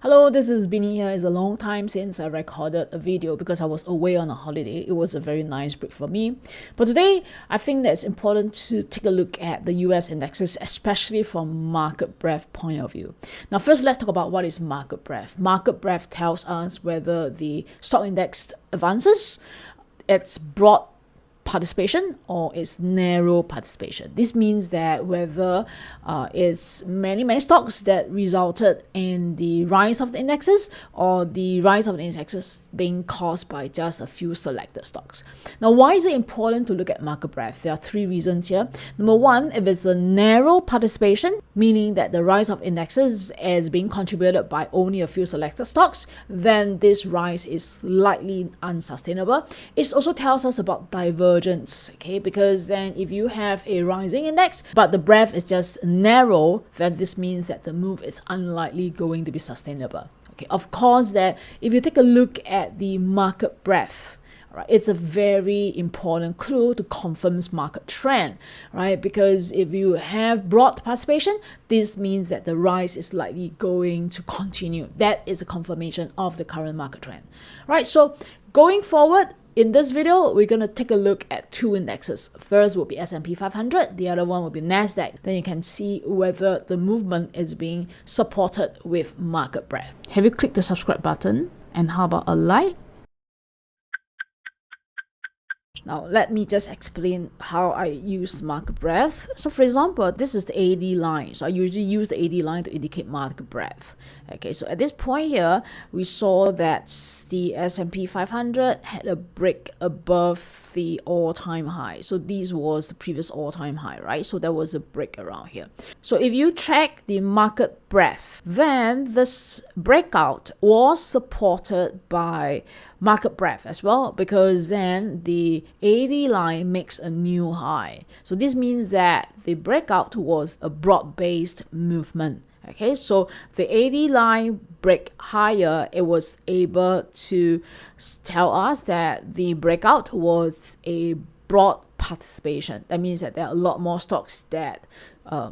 Hello, this is Binny here. It's a long time since I recorded a video because I was away on a holiday. It was a very nice break for me. But today, I think that it's important to take a look at the US indexes, especially from market breadth point of view. Now, first, let's talk about what is market breadth. Market breadth tells us whether the stock index advances, its broad participation or its narrow participation. This means that whether it's many stocks that resulted in the rise of the indexes or the rise of the indexes being caused by just a few selected stocks. Now, why is it important to look at market breadth? There are three reasons here. Number one, if it's a narrow participation, meaning that the rise of indexes is being contributed by only a few selected stocks, then this rise is likely unsustainable. It also tells us about divergence, okay? Because then if you have a rising index, but the breadth is just narrow, then this means that the move is unlikely going to be sustainable. Okay, of course, that if you take a look at the market breadth, right, it's a very important clue to confirm market trend, right? Because if you have broad participation, this means that the rise is likely going to continue. That is a confirmation of the current market trend, right? So going forward, in this video, we're going to take a look at two indexes. First will be S&P 500, the other one will be Nasdaq. Then you can see whether the movement is being supported with market breadth. Have you clicked the subscribe button? And how about a like? Now, let me just explain how I use market breadth. So, for example, this is the AD line. So, I usually use the AD line to indicate market breadth. Okay, so at this point here, we saw that the S&P 500 had a break above the all-time high. So, this was the previous all-time high, right? So, there was a break around here. So, if you track the market breadth, then this breakout was supported by market breadth as well, because then the AD line makes a new high. So this means that the breakout was a broad-based movement. Okay, so the AD line break higher, it was able to tell us that the breakout was a broad participation. That means that there are a lot more stocks that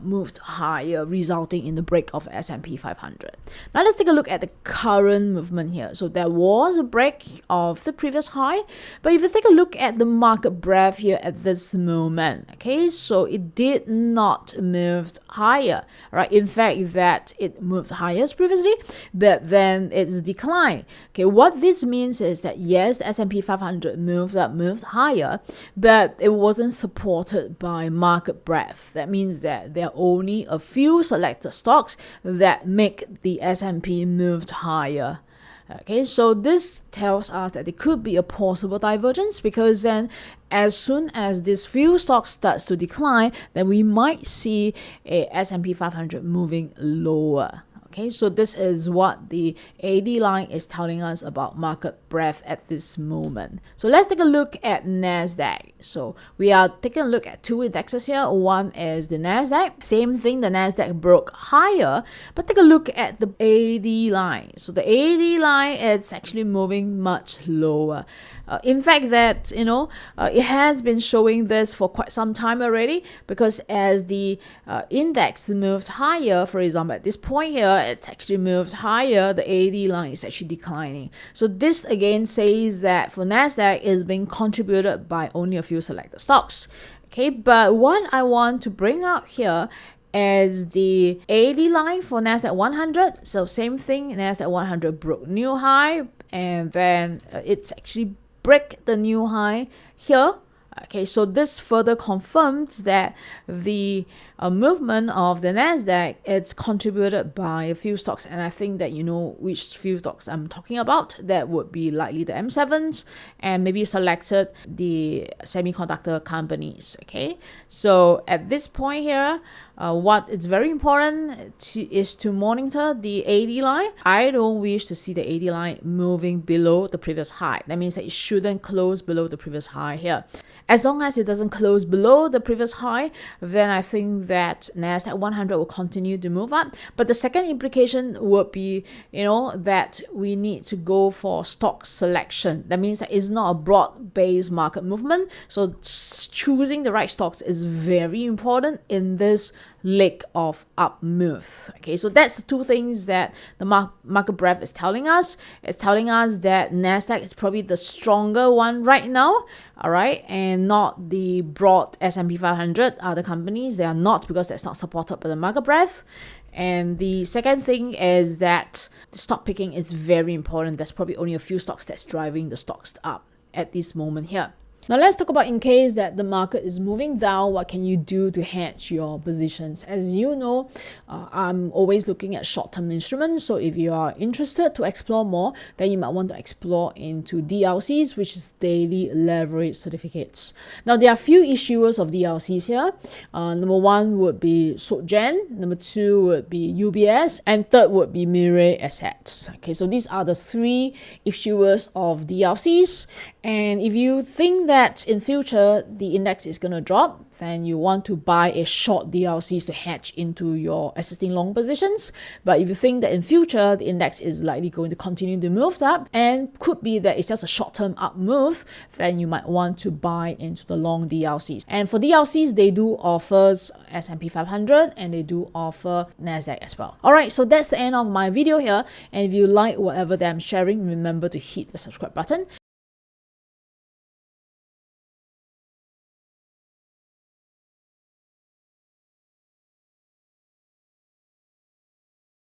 moved higher, resulting in the break of S&P 500. Now let's take a look at the current movement here. So there was a break of the previous high, but if you take a look at the market breadth here at this moment, okay, so it did not move higher, right? In fact, that it moved higher previously, but then it's declined. Okay, what this means is that yes, the S&P 500 moved higher, but it wasn't supported by market breadth. That means that there are only a few selected stocks that make the S&P moved higher. Okay, so this tells us that there could be a possible divergence, because then as soon as these few stocks starts to decline, then we might see a S&P 500 moving lower. Okay, so this is what the AD line is telling us about market breadth at this moment. So let's take a look at Nasdaq. So we are taking a look at two indexes here. One is the Nasdaq. Same thing, the Nasdaq broke higher, but take a look at the AD line. So the AD line is actually moving much lower. In fact, that it has been showing this for quite some time already, because as the index moved higher, for example, at this point here, it's actually moved higher, the AD line is actually declining. So this again says that for Nasdaq is being contributed by only a few selected stocks. Okay, but what I want to bring out here is the AD line for Nasdaq 100. So same thing, Nasdaq 100 broke new high, and then it's actually break the new high here. Okay, so this further confirms that the movement of the Nasdaq is contributed by a few stocks, and I think that you know which few stocks I'm talking about. That would be likely the M7s, and maybe selected the semiconductor companies. Okay, so at this point here, what is very important is to monitor the AD line. I don't wish to see the AD line moving below the previous high. That means that it shouldn't close below the previous high here. As long as it doesn't close below the previous high, then I think that Nasdaq 100 will continue to move up. But the second implication would be, that we need to go for stock selection. That means that it's not a broad-based market movement. So choosing the right stocks is very important in this leg of up move. Okay, so that's the two things that the market breadth is telling us. It's telling us that Nasdaq is probably the stronger one right now, all right, and not the broad S&P 500. Other companies, they are not, because that's not supported by the market breadth. And the second thing is that the stock picking is very important. There's probably only a few stocks that's driving the stocks up at this moment here. Now let's talk about, in case that the market is moving down, what can you do to hedge your positions? As you know, I'm always looking at short-term instruments. So if you are interested to explore more, then you might want to explore into DLCs, which is daily leverage certificates. Now there are a few issuers of DLCs here. Number one would be SocGen, number two would be UBS, and third would be Mirae Assets. Okay, so these are the three issuers of DLCs. And if you think that in future the index is going to drop, then you want to buy a short DLCs to hedge into your existing long positions. But if you think that in future the index is likely going to continue to move up and could be that it's just a short-term up move, then you might want to buy into the long DLCs. And for DLCs, they do offer S&P 500 and they do offer Nasdaq as well. Alright, so that's the end of my video here. And if you like whatever that I'm sharing, remember to hit the subscribe button.